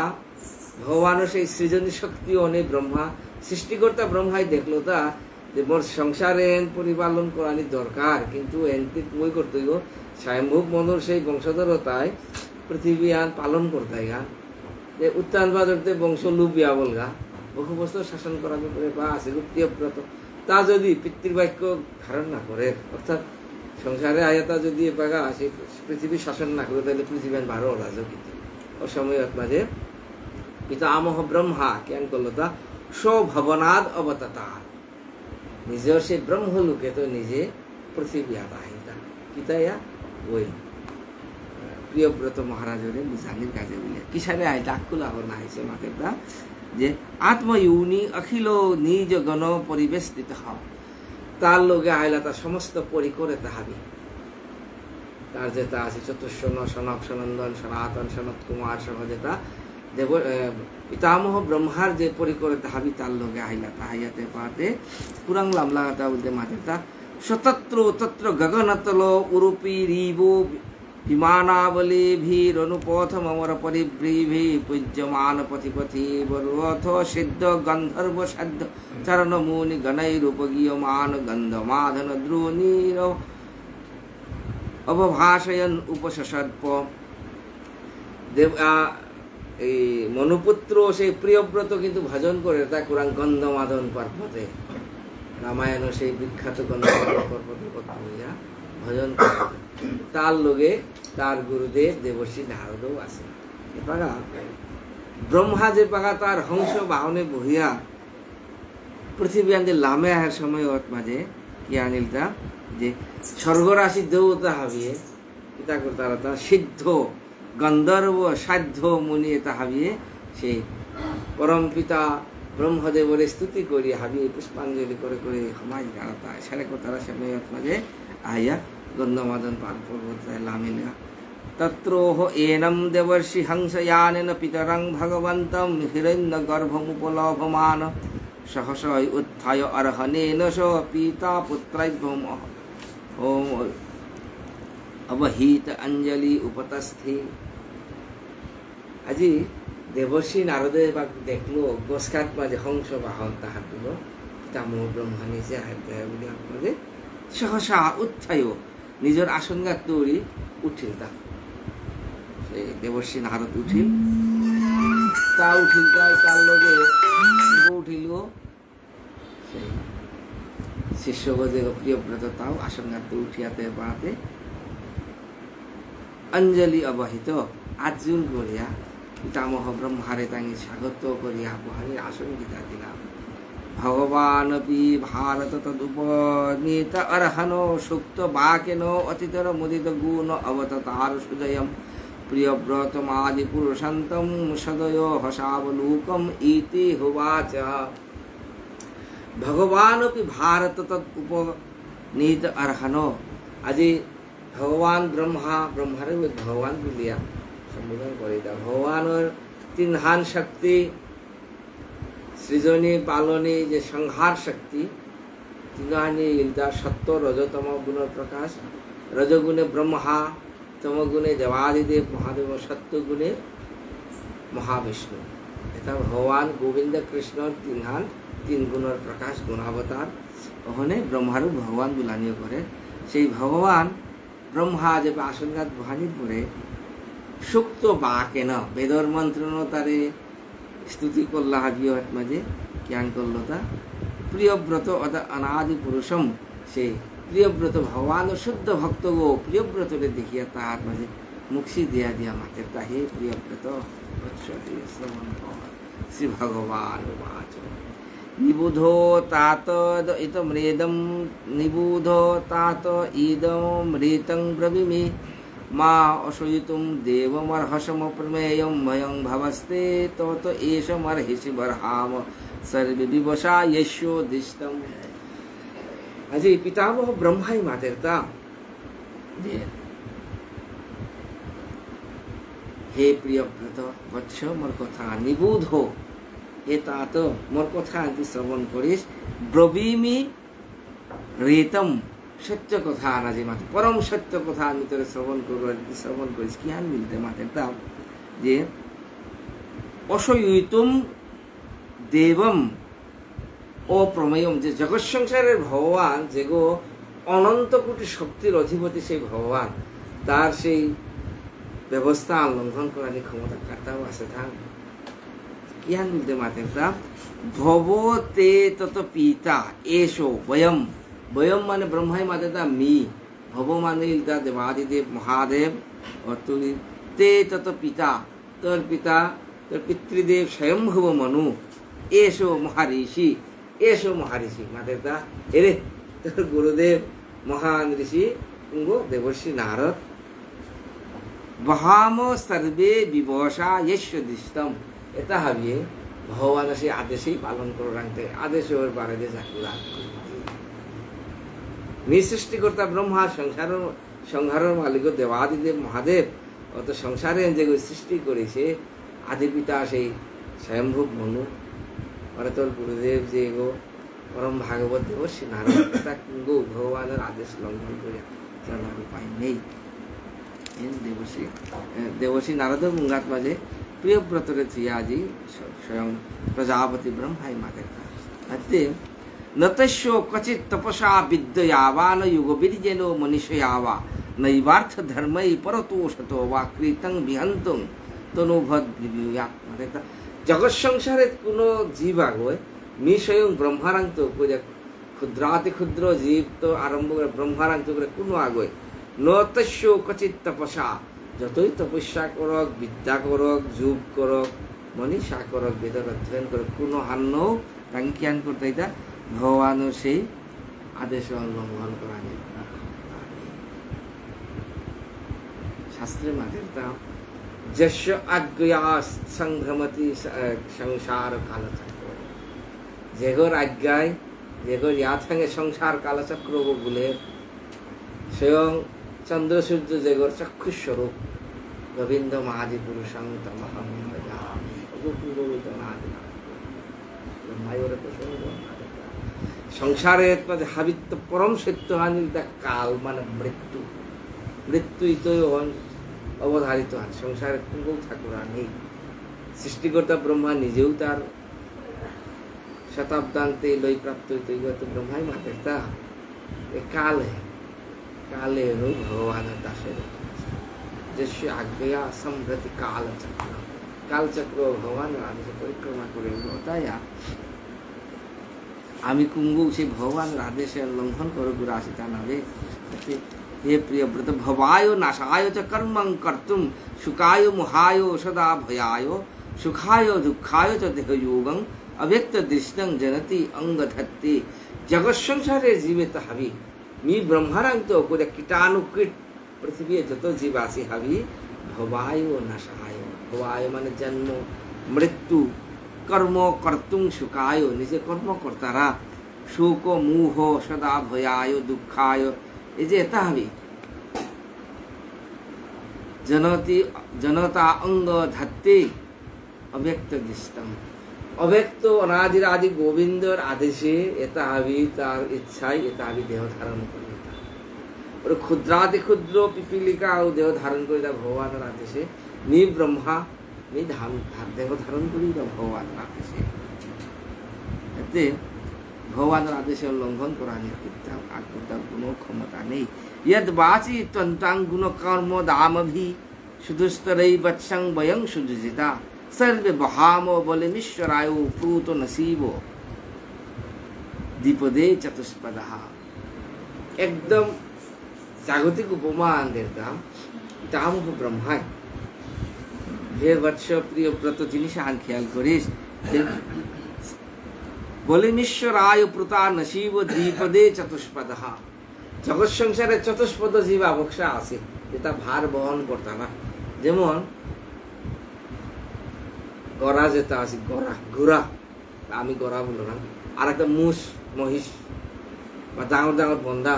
Speaker 2: ভগবানের সেই সৃজনী শক্তি অনেক ব্রহ্মা সৃষ্টিকর্তা ব্রহ্মাই দেখলো তা যে মোর সংসারে পরিপালন করানি দরকার, কিন্তু এনতি মই করতে গো স্বয়ম্ভুব মনুর সেই বংশধরতায় পৃথিবী আন পালন করতে গা যে উত্তান বাদরতে বংশ লুবিয়া বলগা বহু বছর শাসন করাবে করে বা আছে প্রিয়ব্রত তা যদি পিতৃবাক্য ধারণ না করে, অর্থাৎ সংসারে আয়াতা যদি বাগা সেই পৃথিবী শাসন না করে, তাহলে পৃথিবী ভালো রাজকীয় অসময়ত মাঝে পিতামহ ব্রহ্মা কেন করলো তা স্বভবনাদ অবতার নিজের সেই ব্রহ্মলোকে তো নিজে পৃথিবী আদাহিতা কিতায়া ওই প্রিয়ব্রত মহারাজের বুঝানির কাজে বলে কিসারে আই ডাকুলা না হয়েছে মাকেটা যে আত্মইউনি অখিল নিজ গণ পরিবেষ্টিত হও, তার লোকে আইলা তার সমস্ত পরিকরে তাহাবি তার যেটা আছে চতুর্শন সনক সনন্দন সনাতন সনত কুমার সহ যেটা দেব পিতামহ ব্রহ্মার যে পরিকরে তাহাবি তার লোকে আইলা তাহাইয়াতে পাতে পুরাং লামলাগাতা বলতে মাতেতা সতত্র তত্র গগনতল উরুপি রিব বিমানাবলী ভীর অনুপথ মমর পরিব্রীভি পূজ্যমান পথিপথি বরথ সিদ্ধ গন্ধর্ব সাধ্য চরণ মুনি গণৈরূপগীয়মান গন্ধমাধন দ্রোণীর অবভাষয়ন উপসর্প দেব। এই মনুপুত্র সেই প্রিয়ব্রত কিন্তু ভজন করে তা কুরাং গন্ধমাধন পর্বতে, রামায়ণ সেই বিখ্যাত গন্ধমাধন পর্বতে কথা হইয়া ভজন করে। তার লোকে তার গুরুদেব দেবশ্রী নারদও আছে। পাগা ব্রহ্মা যে পাগা তার হংস বাহনে বহিয়া পৃথিবী আনতে লামে আসার সময় মাঝে কি আনিলতা যে স্বর্গরাশি দেবতা হাবিয়ে পিতা তারা তা সিদ্ধ গন্ধর্ব সাধ্য মুনি তাহাবিয়ে সেই পরম পিতা ব্রহ্মদেবের স্তুতি করি হাবিয়ে পুষ্পাঞ্জলি করে করে সমাজ গাড়াতা সারে তারা সময় মাঝে আইয়া গন্ধমাদন পার পর্বত লামিলা তত্রোহ এনম দেবর্ষি হংসয়ানেন পিতরং ভগবন্তম হিরণ্য গর্ভমুপলভমান সহসয় উত্থায় অর্হনেন স পিতা পুত্রাভ্যম ওম অবহিত অঞ্জলি উপতস্থি। আজি দেবর্ষি নারদে দেখলো গোসখাত মাঝে হংস বাহন তাহার দিল পিতামহ ব্রহ্মা নিজে আজ্ঞা বলে আপনাদের সহসা উত্থায় নিজের আসনগাত তৈরি উঠিল তা সেই দেবর্ষি নারদ উঠিল তা উঠিল তাই তার লগে উঠিল সেই শিষ্য যে প্রিয়ব্রত তাও আসনগাত উঠিয়াতে পাতে অঞ্জলি অবহিত আজুল করিয়া পিতামহ ব্রহ্মারে তাঙ্গি স্বাগত করিয়া বহারি আসন গীতা দিলাম। ভগবান ভারত তদুপনীত অর্হন সুক্ত বাকেন অতিতর মুদিত গুণ অবতার সুজয়ম প্রিয়ব্রত মাদি পুরুষান্তম সদয় হসাবলোকম ইতি হুবাচ। ভগবান ভারত তদুপনীত অর্হন আজি ভগবান ব্রহ্মারে ভগবান বলিয়া সম্বোধন করে দেয়। ভগবানের তিনহান শক্তি সৃজনী পালনী যে সংহার শক্তি তিনহানি ইলদা সত্য রজতম গুণের প্রকাশ, রজগুণে ব্রহ্মা, তমগুণে দেবাদিদেব মহাদেব, সত্যগুণে মহাবিষ্ণু। এটা ভগবান গোবিন্দ কৃষ্ণর তিন গুণের প্রকাশ গুণাবতার ওখানে ব্রহ্মারও ভগবান বুলানিও করে সেই ভগবান ব্রহ্মা যে আসনঘাত বহানির পরে সুক্ত বা কেন বেদর মন্ত্রণ তারে স্তুতি করলা হাবিও মাঝে জ্ঞান করলো তা প্রিয়ব্রত অনাদি পুরুষম সেই প্রিয়ব্রত ভগবান শুদ্ধ ভক্ত গো প্রিয়ব্রতরে দেখিয়া তাহার মাঝে মুখি দিয়া দিয়া মাতের তাহে প্রিয়ব্রত শ্রবণ শ্রী ভগবান বাচ নিবুধো তাত ইতমৃদম নিবুধো তাত ইদমৃতং ব্রবিমি মা অসুয়িতুম দেবমর্হসম প্রমেয়ম ময়ং ভবস্তে তত এষমর্হিষি বর্হাম সর্বে বিবশা यशोदिष्टम আজি পিতামহ ব্রহ্মাই মাতের তা হে প্রিয়ব্রত বৎস মোর কথা নিবুধ এ তাত মোর কথা আদি শ্রবণ করিস ব্রবীমি রেতম সত্য কথা আনাজি মাতে পরম সত্য কথা আমি তোরে শ্রবণ করিস কি আন মিলতে মাতের তা যে অসয়ুতুম দেবম ও প্রমেয়ম যে জগৎ সংসারের ভগবান যে গো অনন্ত কোটি শক্তির অধিপতি সেই ভগবান তার সেই ব্যবস্থা লঙ্ঘন করার ক্ষমতা কাটাও আছে থাক কি আন মিলতে মাতের তা ভবতে তত পিতা এসো বয়ম বয়ম মানে ব্রহ্মাই মাতে তা মি ভব মানে ইলতা দেবাদিদেব মহাদেব और तुरी ते तत पिता তোর পিতা তোর পিতৃদেব স্বয়ংভুব মনু এসো মহারিষি মাতে তা এরে তোর গুরুদেব মহান ঋষি দেবর্ষি নারদ বহাম সর্বে বিবশা यशोदिष्टम এটা হাবিয়ে ভগবান সেই আদেশেই পালন করে রাখতে আদেশে ওর বাড়িতে চাকুরা সৃষ্টিকর্তা ব্রহ্মা সংসারের মালিক দেবাদিদেব মহাদেব অত সংসারে যে সৃষ্টি করেছে আদি পিতা সেই স্বয়ংভূ মনু মানে তোর গুরুদেব যে গো পরম ভাগবত দেবর্ষি নারদ এটা গো ভগবানের আদেশ লঙ্ঘন করে জানার উপায় নেই দেবর্ষি নারদের মুঙ্গাত মাঝে প্রিয়ব্রতরে থিয়াজি স্বয়ং প্রজাপতি ব্রহ্মাই মাদের কাছে নতস্য ক্বচিৎ তপসা বিদ্যয়া বা ন যুগবীর্যেন মনীষয়া বা নৈবার্থ ধর্মৈ পরতোষতো বা কৃতং বিহন্তং তনুভদ্বিবিয়াৎ মানে জগৎ সংসারে কোনো জীব আগয় মি স্বয়ং ব্রহ্মারান্ত ক্ষুদ্রাতি ক্ষুদ্র জীব তো আরম্ভ করে ব্রহ্মারান্ত করে কোনো আগয় নতস্য ক্বচিৎ তপসা যতই তপস্যা করক বিদ্যা করক যুগ করক মনীষা করক বেদর অধ্যয়ন করক কোনো হান্ন টাঙ্কিয়ান করতে এটা ভগবানের সেই আদেশ লঙ্ঘন করা নেই শাস্ত্রের মাঝে তা যশ আজ্ঞা সংভ্রমতি সংসার কালচক্র যেগর আজ্ঞায় যেগর ইয়াথাঙ্গে সংসার কালচক্র বলে স্বয়ং চন্দ্র সূর্য যেগর চক্ষুস্বরূপ গোবিন্দ মহাদি পুরুষং তমহং ভজামি সংসারের হাবিত্য পরম সত্য হানির কাল মানে মৃত্যুই তো অবধারিত হয় সংসারে কোনো ঠাকুর নেই সৃষ্টিকর্তা ব্রহ্মা নিজেও তার শতাব্দান্তে লয় প্রাপ্ত হইত ব্রহ্মাই মাতের তা কালে ভগবানের দাসের যশ আজ্ঞা সম্প্রতি কালচক্র ভগবানের আদেশে পরিক্রমা করে তাই আমি কুঙ্গু সেই ভগবানের আদেশের লঙ্ঘন করে গুরু আসি তা নাবে हे प्रियव्रत भवाय नाशाय च कर्मं कर्तुं सुखाय मोहाय सदा भयाय सुखाय दुःखाय च देहयोगं अव्यक्त दृष्टं जनति अंगधत्ते जगत संसारे जीवित हवि मी ब्रह्मारंत कोद कीटाणुकीट पृथ्वी जत जीवासी हवि भवाय नाशाय भवाय माने जन्म मृत्यु कर्म कर्तुं सुखाय निजे कर्म कर्तारा शोक मोह सदा भयाय दुःखाय এই যে এটা হবি জনতা অঙ্গ ধাত্তে অব্যক্ত দৃষ্টম অব্যক্ত অনাদির আদি গোবিন্দর আদেশে এটা হবি তার ইচ্ছাই এটা হবি দেহ ধারণ করে ওর ক্ষুদ্রাতি ক্ষুদ্র পিপিলিকা ও দেহ ধারণ করে ভগবানের আদেশে নি ব্রহ্মা আমি দেহ ধারণ করি বা ভগবানের আদেশে, এতে ভগবানের আদেশের লঙ্ঘন করা আর কোনো ক্ষমতা নেই। ইয়দ বাচি তন্তাং গুণ কর্ম দামভি সুদুস্তরৈ বৎসং বয়ং সুযুজিতা সর্বে বহাম বলিমিশ্বরায় প্রূত নসীব দ্বিপদে চতুষ্পদঃ। একদম জাগতিক উপমা আনতেতাম দামহ ব্রহ্মায় হে বৎস প্রিয় ব্রত জিনিস আন খেয়াল করিস, বলিমিশ্বরায় প্রতা নসীব দ্বিপদে চতুষ্পদঃ। জগৎ সংসারে চতুষ্পদ জীব অবশ্যা আছে, যেটা ভার বহন করতে না। যেমন গড়া যেটা আছে, ঘোড়া, আমি গড়া বলো না, আর একটা মহিষ বা ডাঙর ডাঙর বন্ধা,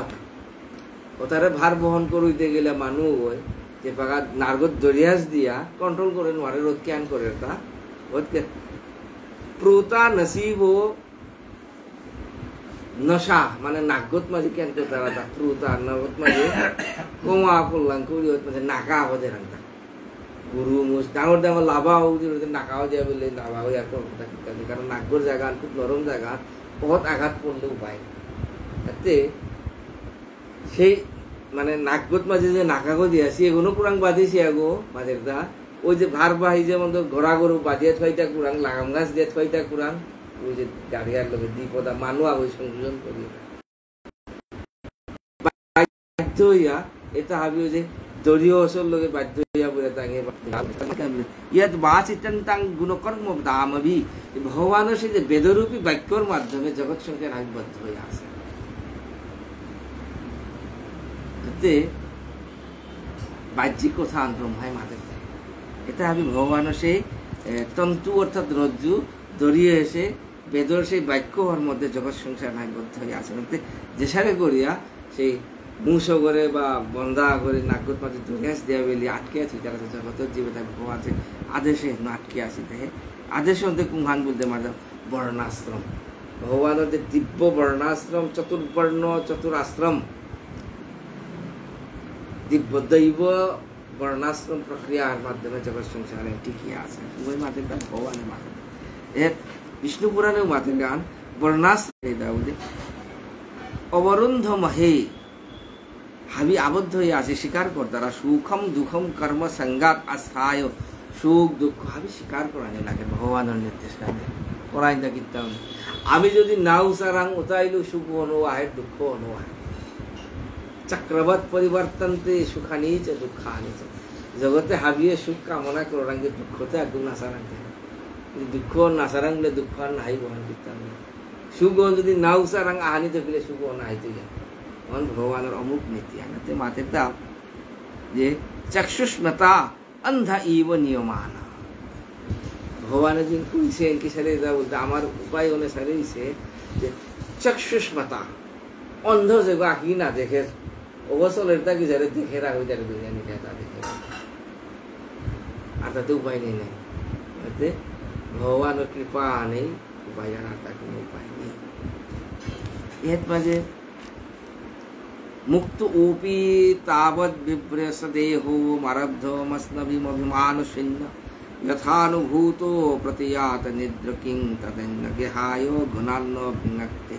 Speaker 2: ওটারে ভার বহন করতে গেলে মানুষ হয় যে পাকা নার্গত দরিয়াস দিয়া কন্ট্রোল করে নোয়ারে রোদ ক্যান করে এটা প্রতা নসিব নশা মানে নাগত মাঝে ক্যান করতে রাখা প্রতা নাগত মাঝে কোমা করলাম করি মাঝে নাকা হতে রাখা গরু মুস ডাঙর ডাঙর লাভাও নাকাও দেওয়া বলে লাভা হয়ে আর কারণ নাগর জায়গা খুব নরম জায়গা, বহুত আঘাত পড়লে উপায় এতে সেই মানে নাকগত মাঝে যে নাকাগো দিয়েছি এগুলো কুরাং বাঁধিছি আগো মাঝের দা ওই যে ভার বাহি যেমন ঘোড়া গরু বাঁধিয়ে থইটা কুরাং লাগাম গাছ দিয়ে থইটা কুরাং ওই যে গাড়িয়ার লোকে দ্বিপদা মানুষ ওই সংযোজন করি বাধ্য হইয়া এটা ভাবিও যে দলীয় অসল লোকে বাধ্য হইয়া বলে তাকে ইয়াত বাচ ইত্যন্তাং গুণকর্ম দামভি। ভগবানের সেই যে বেদরূপী বাক্যর মাধ্যমে জগৎ সংখ্যার আবির্বদ্ধ হয়ে আছে। বাহ্যিক কথা ব্রহ্মায় মাঝে এটা আমি ভগবানের সেই তন্তু অর্থাৎ রজ্জু দড়িয়ে এসে বেদর সেই বাক্যর মধ্যে জগৎ সংসার আবির্বদ্ধ হয়ে আছে। যে সারে করিয়া সেই মুস করে বা বন্ধা করে নাগত মাঝে দরিয়াস দেওয়া বেলি আটকে আছি যারা জগতের জীবে তাই ভগবান আদেশে আটকে আছি দেখে আদেশের মধ্যে কুম্ভান বলতে মাঝে বর্ণাশ্রম, ভগবানের যে দিব্য বর্ণাশ্রম, চতুর্বর্ণ চতুরাশ্রম, দিব্য দৈব বর্ণাশ্রম প্রক্রিয়ার মাধ্যমে জগৎ সংসারে টিকিয়ে আছে। ওই মাঠের গান ভগবানের মাঠে এর বিষ্ণু পুরাণেও মাঠের গান বর্ণাশ্রম অবরুন্ধ মহে হাবি আবদ্ধ হয়ে আছে স্বীকার কর তারা সুখম দুঃখম কর্ম সংঘাত আশ্রায় সুখ দুঃখ হাবি স্বীকার করানি লাগে ভগবানের নির্দেশ করাই না কিন্তু আমি যদি নাও সারাং উতাইলু সুখ অনুয়াহের দুঃখ অনুয়াহের চক্রবত পরিবর্তনতে সুখানি চ দুঃখানি চ। জগতে হাবিয়ে সুখ কামনা করাঙ্গে দুঃখতে একদম নাসারাঙ্গে দুঃখ নাসারাংলে দুঃখ নাই বহন করতাম সুখ যদি নাও সারাং আহানি থাকিলে সুখ নাই তো ভগবানের অমুক নীতি আনাতে মাতে তা যে চক্ষুষ্মতা অন্ধা ইব নিয়মানা। ভগবানের দিন কইছে কি সারে বলতে আমার উপায় অনুসারে যে চক্ষুষ্মতা অন্ধ যে আঁকি না দেখে অবসরের তাকে যারা দেখে রাখবে যারা দুনিয়া নিতে তা দেখে আর তাতে উপায় নেই নাই ভগবানের কৃপা নেই উপায় জানার তার কোনো উপায় নেই। এর মাঝে মুক্ত ওপি তাবৎ বিভ্রেষ দেহো মারব্ধ মস্নভিমভিমান শূন্য যথানুভূতো প্রতিয়াত নিদ্র কিং তদন্য গেহায় গুণান্ন ভিঙ্গক্তে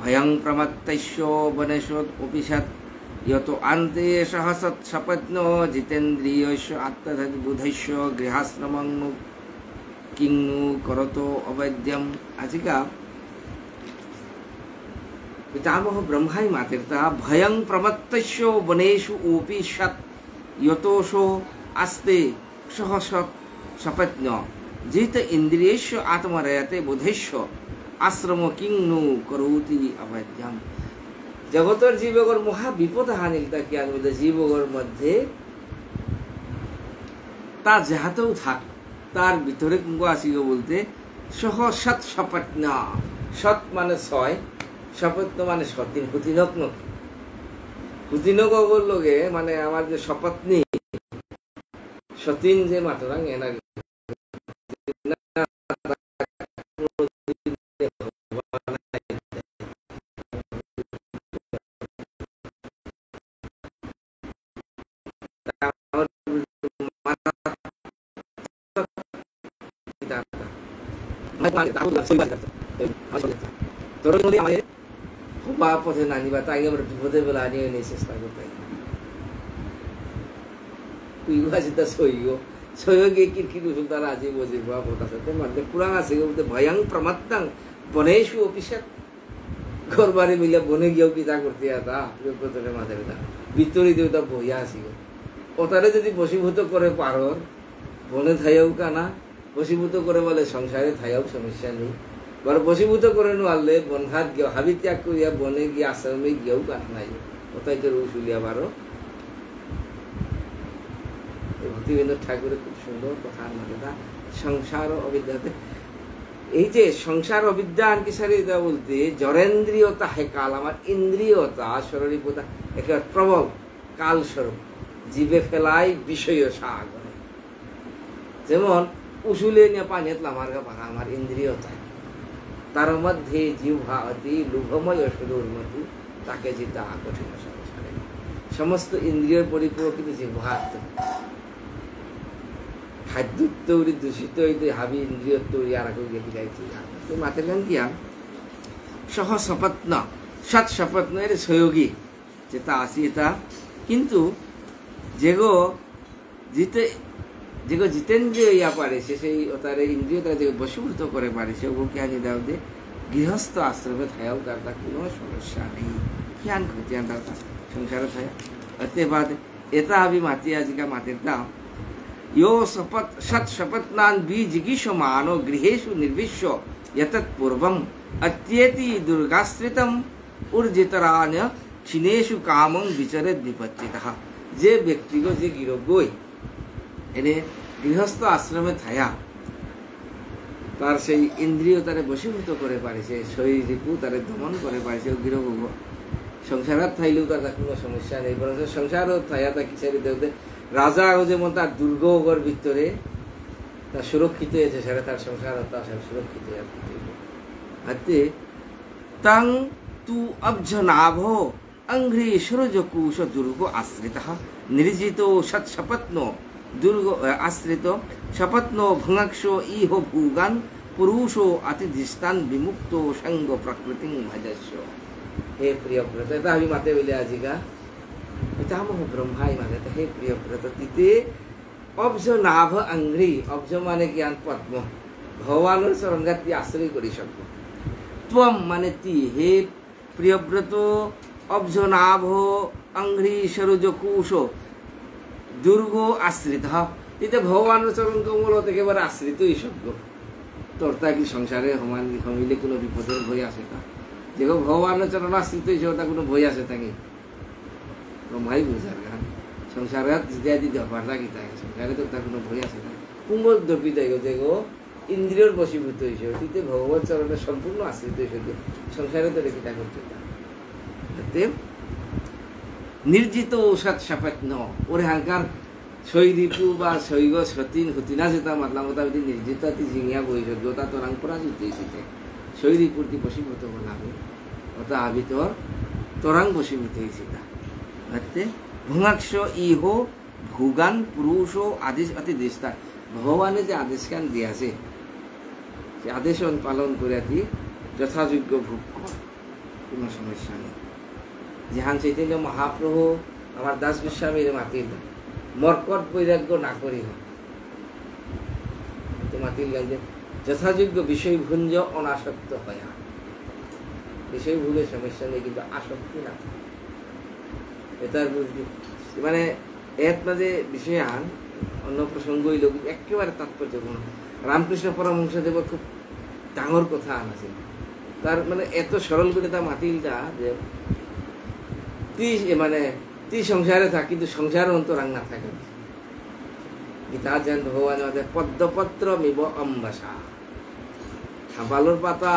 Speaker 2: ভয়ং প্রমত্তস্য বনেশোদ উপনিষদ यतो अन्ते सहसत् सपत्नो जितेन्द्रियस्य आत्मधद्बुधस्य गृहाश्रमं किन्नु करतो अवैद्यम्। आजिका पितामह ब्रह्माई मातेर्ता भयं प्रमत्तस्य वनेषु उपनिषत् यतोषो आस्ते सहसत् सपत्नो जित इंद्रियस्य आत्मरयते बुधस्य आश्रम किन्नु करोति अवैद्यम्। जगतर जीवगर महा विपद हानिलता क्या बोलते जीवगर मध्य तार जहातेও থাক তার ভিতরে কোন আসিগো বলতে সহ সৎ সপত্না সৎ মানে ছয় সপত্ন মানে সতীন হুতিনক নক হুতিনক বললোগে মানে আমার যে সপত্নী সতীন যে মাতরাং এনার তোর আমাদের বা পথে নানিবা তাই আমরা বিপদে বেলা নিয়ে নিয়ে চেষ্টা করতে তারা আজি বজির বা সাথে মারতে পুরাং আছে ভয়াং প্রমাত্তাং বনেশু অফিসার ঘর বাড়ি মিলে বনে গিয়েও কি তা করতে মাঝে ভিতরে দেবতা বইয়া আসি ওটারে যদি বশীভূত করে পারর বনে থাইয়াও কানা বশীভূত করে বলে সংসারে থাইয়াও সমস্যা নেই বড় বশীভূত করে নোয়ারলে বনঘাট গিয়ে হাবি ত্যাগ করিয়া বনে গিয়ে আশ্রমে গিয়েও কানা নাই ওটাই তো রুসুলিয়া বারো ভক্তিবেন্দ্র ঠাকুরের খুব সুন্দর কথা মানেটা সংসার অবিদ্যাতে এই যে সংসার অবিদ্যা আনকি সারিদা বলতে জরেন্দ্রিয়তা হে কাল আমার ইন্দ্রিয়তা স্বরূপতা একেবারে প্রবল কাল স্বরূপ জীবে ফেলাই বিষয় সাগর যেমন উসুলে নিয়ে পানিত লামার গা পারা আমার ইন্দ্রিয়তা তার মধ্যে জিহ্বা অতি লোভময় সুদূরমতি তাকে জিতা কঠিন সংসারে সমস্ত ইন্দ্রিয়ের পরিপূরক কিন্তু জিহ্বা খাদ্য তৈরি দূষিত হইতে হাবি ইন্দ্রিয় তৈরি আর গিয়ে বিলাইছি মাতের গান কি সহ সপত্ন সৎ সপত্ন এর সহযোগী যেটা আসি এটা কিন্তু যেগো জিতেন্দ্রিয় ইয়া পারে সে সেই তার ইন্দ্রিয় তারা যে বশীভূত করে পারে সেগুলোকে আগে দাও যে গৃহস্থ আশ্রমে থায়াও তার কোনো সমস্যা নেই জ্ঞান খুঁজিয়ান তার সংসারে থায়া এতে বাদ এটা আমি মাতি আজিকা মাতির দাও यो सत शपथनान बीजिगीषमानो गृहेषु निर्विश्य यतत् पूर्वम् अत्येति दुर्गाश्रितम् ऊर्जितरान्य क्षीणेषु कामं विचरेत् विपच्चितः जे व्यक्ति को जे गिरगोई एने गृहस्थ आश्रमे थाया तार से इंद्रिय तारे बशीभूत करे पारिছে শরীরকু তারে দমন করে পারিছে গিরগো সংসারত থাইলেও তার কোনো সমস্যা নেই বরং সংসারত থায়া তা কিছারি দেউতে রাজা যেমন তার দুর্গর ভিতরে তা সুরক্ষিত হয়েছে সেটা তার সংসার সুরক্ষিত হতে তং তু অবজনাভ অঙ্ঘ্রি সূর্যকুশ দুর্গ আশ্রিত নির্জিত সৎসপত্ন দুর্গ আশ্রিত সপত্ন ভঙ্গক্ষ ইহ ভূগান পুরুষো অতিধিষ্ঠান বিমুক্ত সঙ্গ প্রকৃতি ভজস্য হে প্রিয় ব্রত এটা আমি মাতে বলে আজিকা पितामह ब्रह्माई माने हे प्रिय व्रत तिथे अब्ज नाभ अंग्री अब्ज माने ज्ञान पद्म भगवान शरणगाती आश्रय करी शकतो त्वम माने ती हे प्रिय व्रत अब्ज नाभ अंग्री सरोजकुश दुर्ग आश्रित तिथे भगवान चरण कमल एकेबारे आश्रित ही शब्द तोरता कि संसारे समान हमिले कोनो विपদের ভয় আছে তা যেগো ভগবানের চরণ আশ্রিত হইছে ওটা কোনো ভয় আছে তাকে ব্রহ্মাই বুঝার গান সংসারাত জিয়া দিতে পারলা কি তাই সংসারে তো তার কোনো ভয় আছে না কুম্ভল দর্পিত যেগো ইন্দ্রিয়র বশীভূত হয়েছে অতীতে ভগবত চরণে সম্পূর্ণ আশ্রিত হয়েছে সংসারে তো রেখে তা করতে নির্জিত ঔষধ সাপাত্ন ওরে হাঙ্কার শৈরিপু বা শৈগ সতীন হতিনা যেটা মাতলা মোটামুটি নির্জিত জিঙিয়া বহিছে গোটা তোরাং পরাজিত হয়েছে শৈরিপুরটি বশীভূত বলাবে ওটা আবিতর তোরাং বশীভূত হয়েছে ভুঙাক্ষ ইহ ভূগান পুরুষো আদেশ অতিদিষ্টা ভগবানে যে আদেশ কান দিয়েছে সে আদেশ পালন করে দি যথাযোগ্য ভোগ কর কোনো সমস্যা নেই যেহান চৈতন্য মহাপ্রভু আমার দাস গোস্বামীর মাতিল মর্কট বৈরাগ্য না করি তো মাতিল গান যে যথাযোগ্য বিষয় ভুঞ্জ অনাসক্ত হয় বিষয় ভুলের সমস্যা নেই কিন্তু আসক্তি না এটার মানে এর মাঝে বিষয় আন অন্য প্রসঙ্গ হইল একেবারে তাৎপর্যপূর্ণ রামকৃষ্ণ পরমহংসদেব খুব ডাঙর কথা আনছে তার মানে এত সরল করে তার মাতিলটা যে মানে তুই সংসারে থাক কিন্তু সংসার অন্তরাং না থাকে গীতা যেন ভগবান পদ্মপত্র মিব অম্বাসা খাবালোর পাতা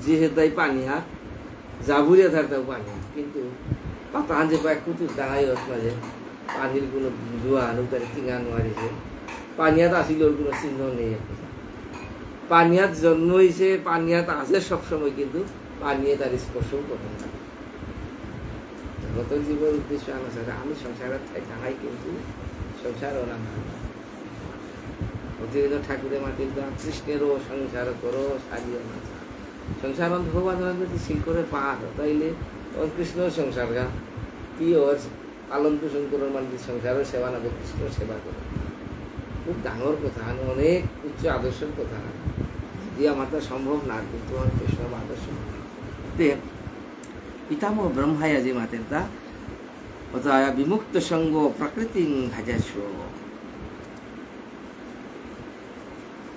Speaker 2: যেহেতাই পানিয়া জাবুরিয়া ধারটাও পানিয়া কিন্তু পাতা আনছে পায় কুতুর ডাঙাই হত মাঝে পানির কোনো জোয়া নৌকারে টিঙা নোয়ারিছে পানিয়াত আসিল ওর কোনো চিহ্ন নেই পানিয়াত জন্ম হয়েছে পানিয়াত আছে সবসময় কিন্তু পানিয়ে তার স্পর্শও করতে না জগত জীবন উদ্দেশ্য আমি সংসারে থাকাই কিন্তু সংসার ওরা প্রতিদিন ঠাকুরের মাটির দা কৃষ্ণেরও সংসার করো সারিও না সংসার ভগবান যদি শিল করে পার তাইলে ওর কৃষ্ণও সংসার গা কি ওর পালন পোষণ করো মানে সংসারও সেবা না কৃষ্ণ সেবা করো খুব ডাঙর কথা অনেক উচ্চ আদর্শের কথা যদি আমার তো সম্ভব না কিন্তু আমার বৈষ্ণব আদর্শ পিতামহ ব্রহ্মায় যে মাতের তা অতএব বিমুক্ত সঙ্গ প্রকৃতি ভাজাস্ব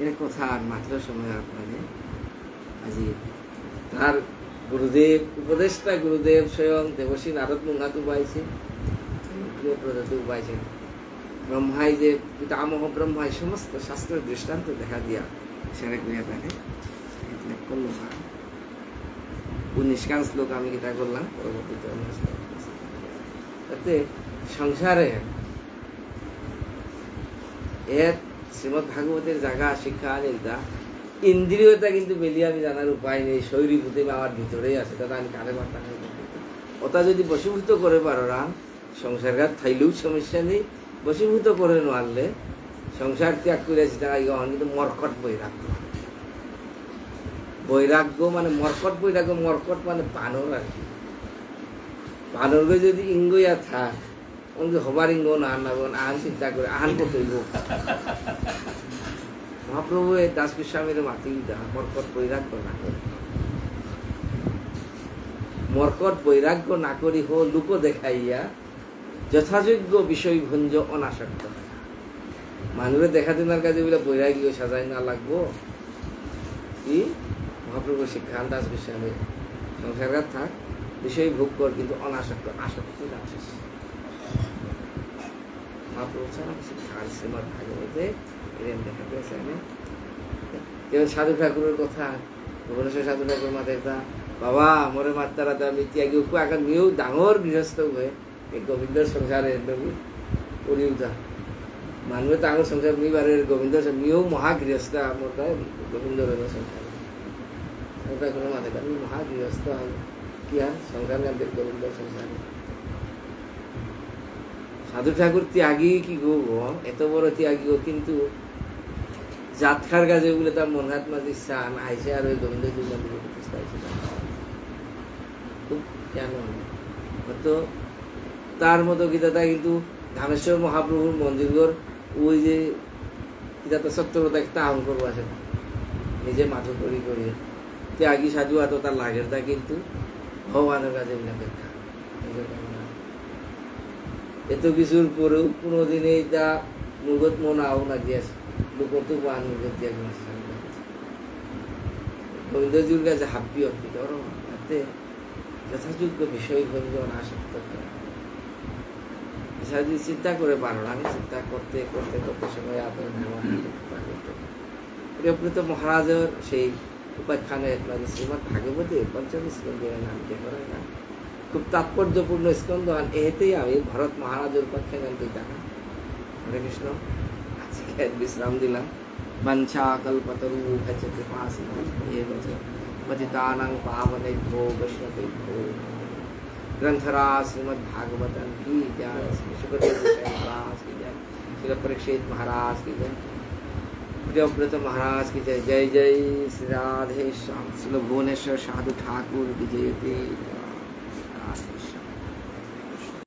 Speaker 2: এর কথা আর মাত্র সময় আপনাদের আজি তার গুরুদেব উপদেষ্টা গুরুদেব স্বয়ং দেবশ্রী নারদ মুহাতু পাইছে প্রজাতু পাইছেন ব্রহ্মাই যে পিতামহ ব্রহ্মাই সমস্ত শাস্ত্রের দৃষ্টান্ত দেখা দিয়া সেটা করিয়া থাকে করলো না 19 শ্লোক আমি এটা করলাম পরবর্তীতে তাতে সংসারে এর শ্রীমদ ভাগবতের জায়গা শিক্ষা নিলতা ইন্দ্রিয়তা কিন্তু বেলিয়ে আমি জানার উপায় নেই শৈরীভূতি আমার ভিতরেই আছে দাদা আমি কানে মাথা ওটা যদি বশীভূত করে পারো রাম সংসারঘাত থাইলেও সমস্যা নেই বশীভূত করে নারলে সংসার ত্যাগ করেছি তারা কিন্তু মর্কট বৈরাগ্য মানে মর্কট বৈরাগ্য মর্কট মানে বানর আর কি বানরকে যদি ইঙ্গইয়া থাক অঙ্গে হবার ইঙ্গ না আহান চিন্তা করে আহান কতইব মহাপ্রভু দাস গোস্বামীর মাতি মর্কট বৈরাগ্য না করে মর্কট বৈরাগ্য না করি হো লোক দেখাইয়া যথাযোগ্য বিষয় ভঞ্জ অনাসক্ত মানুষের দেখা দিনার কাজে বলে বৈরাগ্য সাজাই না লাগবো কি মহাপ্রভু শিক্ষা দাস গোস্বামী সংসারঘাত থাক বিষয় ভোগ কর কিন্তু অনাসক্ত আসক্ত না মহাপ্রভু শিক্ষা শ্রীমদ ভাগবতে এরকম দেখা পেয়েছে যেমন সাধু ঠাকুরের কথা ভুবনেশ্বর সাধু ঠাকুর মাথায় তা বাবা মোরে মাত্তারা তো আমি ত্যাগী আগে নিয়েও ডাঙর গৃহস্থ হয়ে এই গোবিন্দর সংসারে করি উঠা মানুষের তো আমার সংসার নিবারের গোবিন্দ নিয়েও মহাগৃহস্থ আমার গোবিন্দর সংসার ঠাকুরের মাথায় আমি মহাগৃহস্থ কি আর সংসার গান্ধীর গোবিন্দর সংসারে সাধু ঠাকুর ত্যাগী কি গো এত বড় ত্যাগী কিন্তু জাতখার কাজে বলে তার মনহাত মাঝে চান আইসে আর ওই গোবিন্দ প্রতিষ্ঠা হয়েছে খুব কেন হয়তো তার মতো গীতাটা কিন্তু ধামেশ্বর মহাপ্রভুর মন্দিরগর ওই যে গীতাটা সত্যতা একটা আহ্বান করবো আছে নিজে মাথু করি করি ত্যাগী সাধু এত তার লাগের তা কিন্তু ভগবানের কাছে অপেক্ষা এত কিছুর পরেও কোনোদিনে তা মুগত মনাও না দিয়েছে লোকতো পান মুগত দিয়ে গোবিন্দজির কাছে হাব্বি অর্পিত তাতে যথাযোগ্য বিষয় ভঞ্জন আসক্ত যদি চিন্তা করে পারো না আমি চিন্তা করতে করতে করতে সময় আপনার প্রিয়প্রীত মহারাজের সেই উপাখ্যানে শ্রীমদ ভাগবতী পঞ্চম স্কন্ধের নাম কে করে না খুব তাৎপর্যপূর্ণ স্কন্ধ এতেই আমি ভরত মহারাজের উপাখ্যান দেখা হরে কৃষ্ণ আজকে বিশ্রাম দিলাম বাঞ্ছা কল্পতরু ভজতে পতিতানাং পাবনেভ্यो वैष्णवेभ्यो ग्रंथराज श्रीमद भागवतम की जय सुखदेव गोस्वामी महाराज की जय श्री परीक्षित महाराज की जय प्रियव्रत महाराज की जय जय जय श्री राधे श्याम श्री भुवनेश्वर साधु ठाकुर की जयते।